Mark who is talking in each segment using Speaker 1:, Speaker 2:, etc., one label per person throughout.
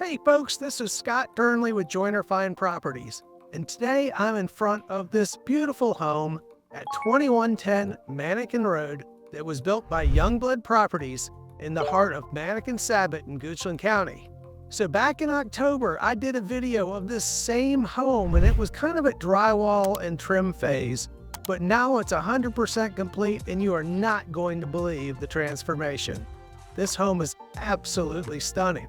Speaker 1: Hey folks, this is Scott Turnley with Joyner Fine Properties, and today I'm in front of this beautiful home at 2110 Manakin Road that was built by Youngblood Properties in the heart of Manakin Sabot in Goochland County. So back in October, I did a video of this same home, and it was kind of at drywall and trim phase, but now it's 100% complete, and you are not going to believe the transformation. This home is absolutely stunning.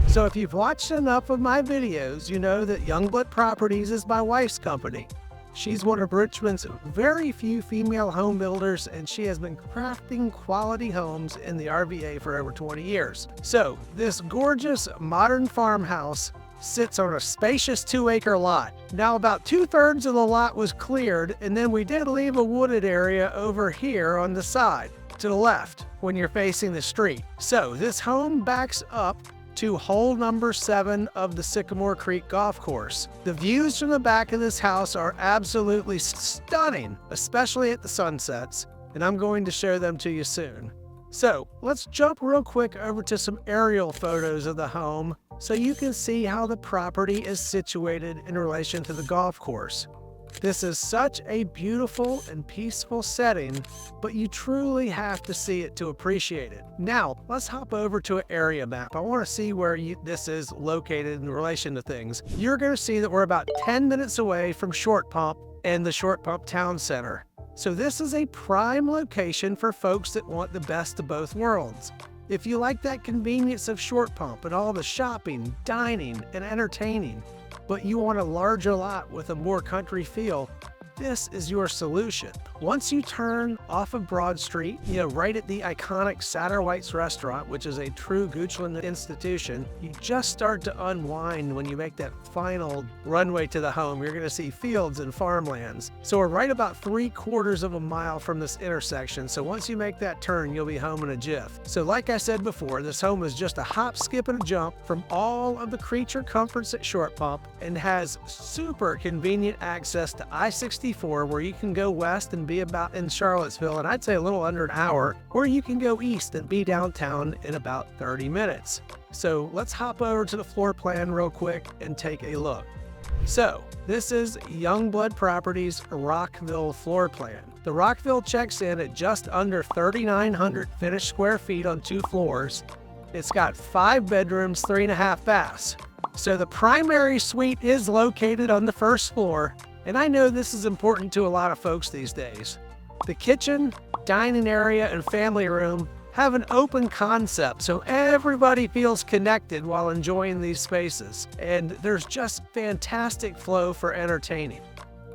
Speaker 1: So if you've watched enough of my videos, you know that Youngblood Properties is my wife's company. She's one of Richmond's very few female home builders, and she has been crafting quality homes in the RVA for over 20 years. So this gorgeous modern farmhouse sits on a spacious 2-acre lot. Now about 2/3 of the lot was cleared, and then we did leave a wooded area over here on the side to the left when you're facing the street. So this home backs up to hole number 7 of the Sycamore Creek Golf Course. The views from the back of this house are absolutely stunning, especially at the sunsets, and I'm going to show them to you soon. So let's jump real quick over to some aerial photos of the home so you can see how the property is situated in relation to the golf course. This is such a beautiful and peaceful setting, but you truly have to see it to appreciate it. Now, let's hop over to an area map. I want to see where this is located in relation to things. You're going to see that we're about 10 minutes away from Short Pump and the Short Pump Town Center. So this is a prime location for folks that want the best of both worlds. If you like that convenience of Short Pump and all the shopping, dining, and entertaining, but you want a larger lot with a more country feel, this is your solution. Once you turn off of Broad Street, right at the iconic Satterwhite's restaurant, which is a true Goochland institution, you just start to unwind when you make that final runway to the home. You're gonna see fields and farmlands. So we're right about 3/4 of a mile from this intersection. So once you make that turn, you'll be home in a jiff. So like I said before, this home is just a hop, skip, and a jump from all of the creature comforts at Short Pump and has super convenient access to I-64, where you can go west and be about in Charlottesville, and I'd say a little under an hour, or you can go east and be downtown in about 30 minutes. So let's hop over to the floor plan real quick and take a look. So this is Youngblood Properties Rockville floor plan. The Rockville checks in at just under 3,900 finished square feet on 2 floors. It's got 5 bedrooms, 3.5 baths. So the primary suite is located on the first floor, and I know this is important to a lot of folks these days. The kitchen, dining area, and family room have an open concept, so everybody feels connected while enjoying these spaces, and there's just fantastic flow for entertaining.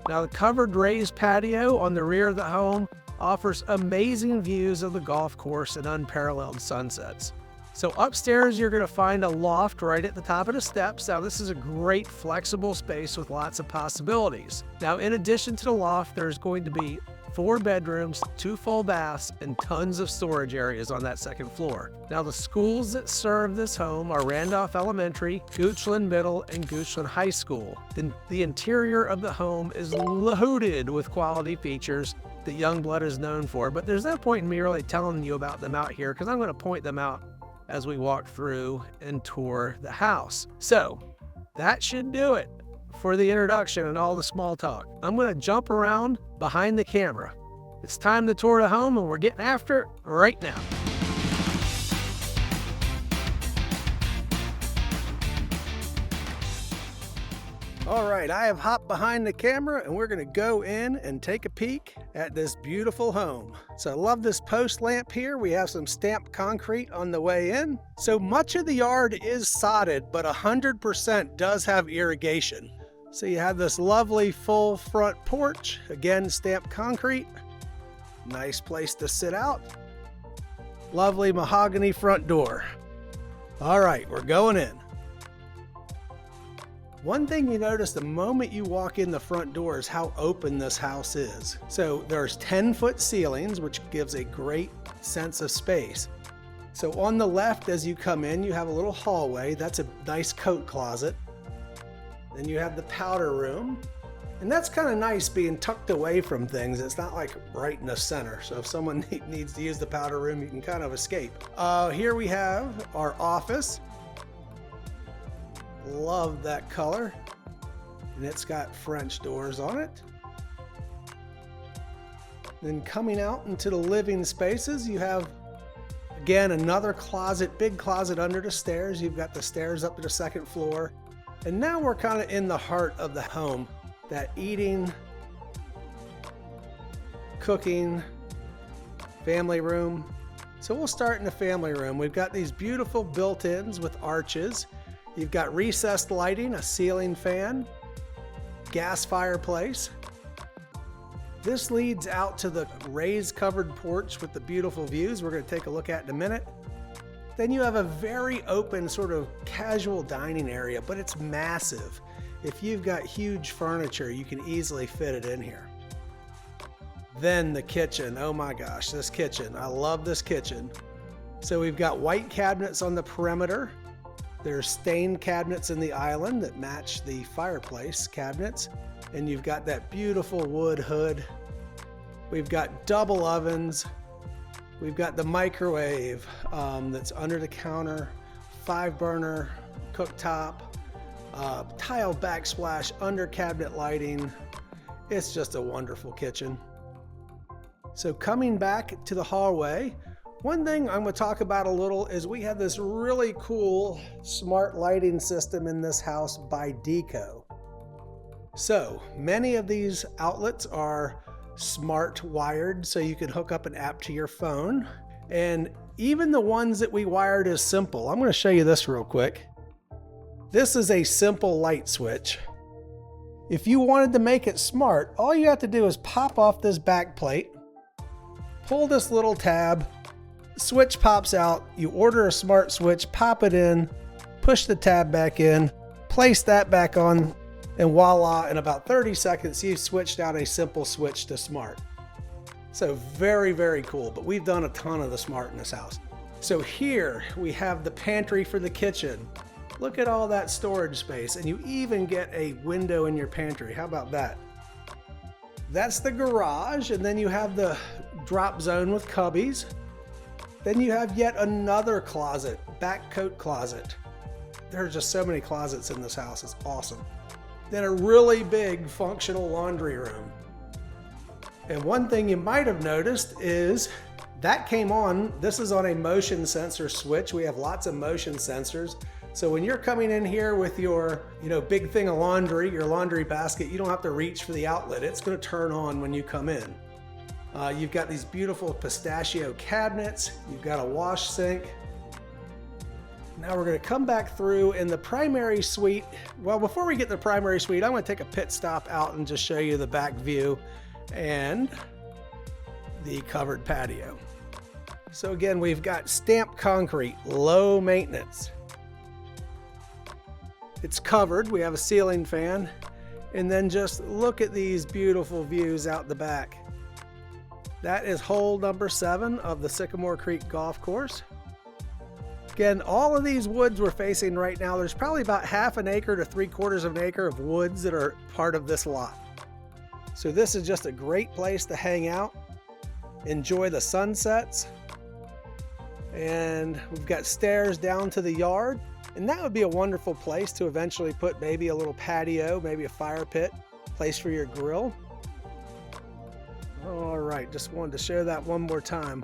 Speaker 1: Now, the covered raised patio on the rear of the home offers amazing views of the golf course and unparalleled sunsets. So upstairs, you're going to find a loft right at the top of the steps. Now, this is a great flexible space with lots of possibilities. Now, in addition to the loft, there's going to be 4 bedrooms, 2 full baths, and tons of storage areas on that second floor. Now, the schools that serve this home are Randolph Elementary, Goochland Middle, and Goochland High School. The interior of the home is loaded with quality features that Youngblood is known for, but there's no point in me really telling you about them out here because I'm going to point them out as we walk through and tour the house. So that should do it for the introduction and all the small talk. I'm going to jump around behind the camera. It's time to tour the home, and we're getting after it right now. All right, I have hopped behind the camera, and we're going to go in and take a peek at this beautiful home. So I love this post lamp here. We have some stamped concrete on the way in. So much of the yard is sodded, but 100% does have irrigation. So you have this lovely full front porch, again stamped concrete. Nice place to sit out. Lovely mahogany front door. All right, we're going in. One thing you notice the moment you walk in the front door is how open this house is. So there's 10-foot ceilings, which gives a great sense of space. So on the left as you come in, you have a little hallway. That's a nice coat closet. Then you have the powder room. And that's kind of nice being tucked away from things. It's not like right in the center. So if someone needs to use the powder room, you can kind of escape. Here we have our office. Love that color. And it's got French doors on it. Then coming out into the living spaces, you have, again, another closet, big closet under the stairs. You've got the stairs up to the second floor. And now we're kind of in the heart of the home. That eating, cooking, family room. So we'll start in the family room. We've got these beautiful built-ins with arches. You've got recessed lighting, a ceiling fan, gas fireplace. This leads out to the raised covered porch with the beautiful views we're going to take a look at in a minute. Then you have a very open sort of casual dining area, but it's massive. If you've got huge furniture, you can easily fit it in here. Then the kitchen. Oh my gosh, this kitchen. I love this kitchen. So we've got white cabinets on the perimeter. There's stained cabinets in the island that match the fireplace cabinets. And you've got that beautiful wood hood. We've got double ovens. We've got the microwave that's under the counter, 5-burner cooktop, tile backsplash, under cabinet lighting. It's just a wonderful kitchen. So coming back to the hallway, one thing I'm going to talk about a little is we have this really cool smart lighting system in this house by Deco. So many of these outlets are smart wired, so you can hook up an app to your phone. And even the ones that we wired is simple. I'm going to show you this real quick. This is a simple light switch. If you wanted to make it smart, all you have to do is pop off this back plate, pull this little tab, switch pops out, you order a smart switch, pop it in, push the tab back in, place that back on, and voila, in about 30 seconds, you've switched out a simple switch to smart. So very, very cool, but we've done a ton of the smart in this house. So here we have the pantry for the kitchen. Look at all that storage space, and you even get a window in your pantry. How about that? That's the garage, and then you have the drop zone with cubbies. Then you have yet another closet, back coat closet. There's just so many closets in this house, it's awesome. Then a really big functional laundry room. And one thing you might have noticed is that came on, this is on a motion sensor switch. We have lots of motion sensors. So when you're coming in here with your, big thing of laundry, your laundry basket, you don't have to reach for the outlet. It's going to turn on when you come in. You've got these beautiful pistachio cabinets. You've got a wash sink. Now we're going to come back through in the primary suite. Well, before we get to the primary suite, I'm going to take a pit stop out and just show you the back view and the covered patio. So again, we've got stamped concrete, low maintenance. It's covered. We have a ceiling fan. And then just look at these beautiful views out the back. That is hole number 7 of the Sycamore Creek Golf Course. Again, all of these woods we're facing right now, there's probably about half an acre to 3/4 of an acre of woods that are part of this lot. So this is just a great place to hang out, enjoy the sunsets. And we've got stairs down to the yard. And that would be a wonderful place to eventually put maybe a little patio, maybe a fire pit, place for your grill. All right, just wanted to share that one more time.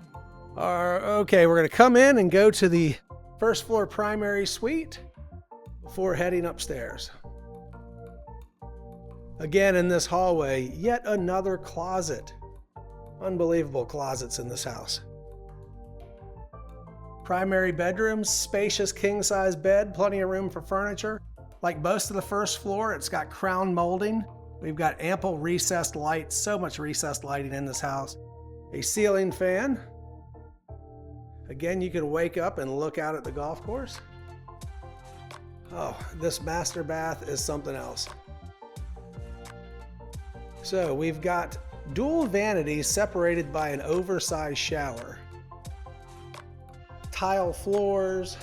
Speaker 1: Okay, we're going to come in and go to the first floor primary suite before heading upstairs. Again, in this hallway, yet another closet. Unbelievable closets in this house. Primary bedrooms, spacious king-size bed, plenty of room for furniture. Like most of the first floor, it's got crown molding. We've got ample recessed lights, so much recessed lighting in this house. A ceiling fan. Again, you can wake up and look out at the golf course. Oh, this master bath is something else. So we've got dual vanities separated by an oversized shower. Tile floors.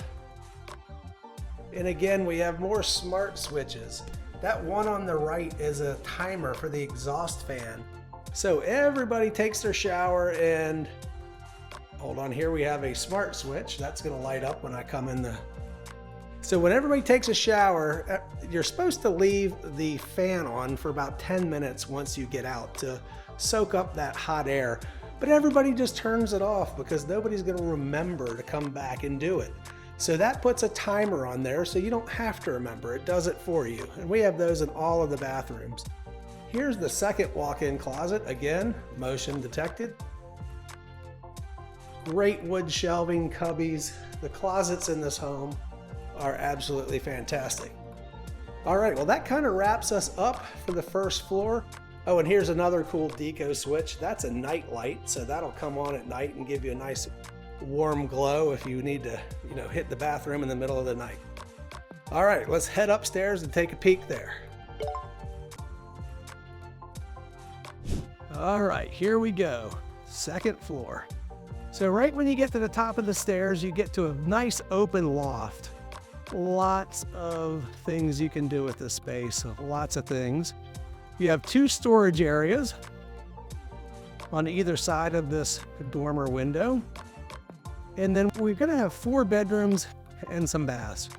Speaker 1: And again, we have more smart switches. That one on the right is a timer for the exhaust fan. So everybody takes their shower and hold on, here we have a smart switch. That's going to light up when I come in the So when everybody takes a shower, you're supposed to leave the fan on for about 10 minutes once you get out to soak up that hot air. But everybody just turns it off because nobody's going to remember to come back and do it. So that puts a timer on there so you don't have to remember. It does it for you. And we have those in all of the bathrooms. Here's the second walk-in closet. Again, motion detected. Great wood shelving, cubbies. The closets in this home are absolutely fantastic. All right, well, that kind of wraps us up for the first floor. Oh, and here's another cool deco switch. That's a night light, so that'll come on at night and give you a nice warm glow if you need to, hit the bathroom in the middle of the night. All right, let's head upstairs and take a peek there. All right, here we go. Second floor. So right when you get to the top of the stairs, you get to a nice open loft. Lots of things you can do with this space, lots of things. You have 2 storage areas on either side of this dormer window. And then we're gonna have 4 bedrooms and some baths.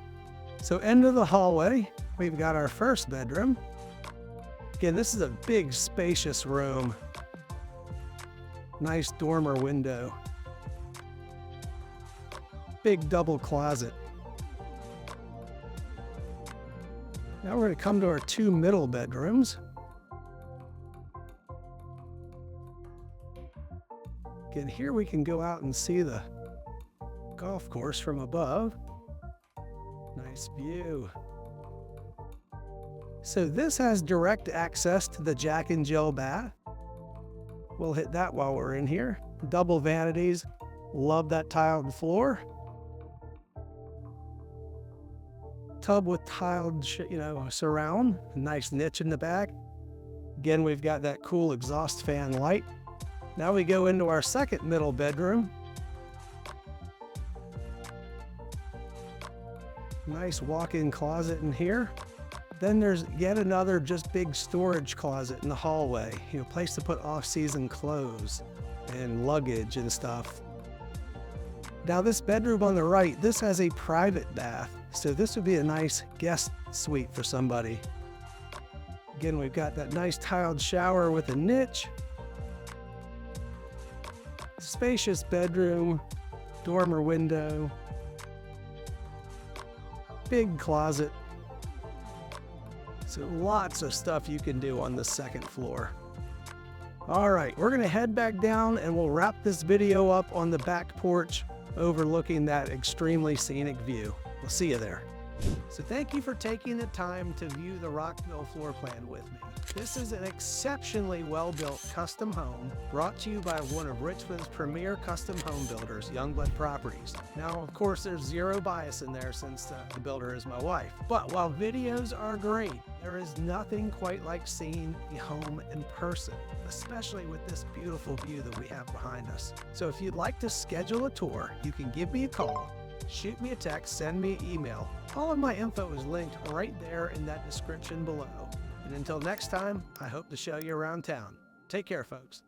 Speaker 1: So end of the hallway, we've got our first bedroom. Again, this is a big, spacious room. Nice dormer window. Big double closet. Now we're going to come to our 2 middle bedrooms. Again, here we can go out and see the golf course from above. Nice view. So this has direct access to the Jack and Jill bath. We'll hit that while we're in here. Double vanities. Love that tiled floor. Tub with tiled, surround. Nice niche in the back. Again, we've got that cool exhaust fan light. Now we go into our second middle bedroom. Nice walk-in closet in here. Then there's yet another just big storage closet in the hallway. Place to put off-season clothes and luggage and stuff. Now this bedroom on the right, this has a private bath. So this would be a nice guest suite for somebody. Again, we've got that nice tiled shower with a niche. Spacious bedroom, dormer window. Big closet. So lots of stuff you can do on the second floor. All right, we're gonna head back down and we'll wrap this video up on the back porch overlooking that extremely scenic view. We'll see you there. So thank you for taking the time to view the Rockville floor plan with me. This is an exceptionally well-built custom home brought to you by one of Richmond's premier custom home builders, Youngblood Properties. Now, of course, there's zero bias in there since the builder is my wife. But while videos are great, there is nothing quite like seeing the home in person, especially with this beautiful view that we have behind us. So if you'd like to schedule a tour, you can give me a call, shoot me a text, send me an email. All of my info is linked right there in that description below. And until next time, I hope to show you around town. Take care, folks.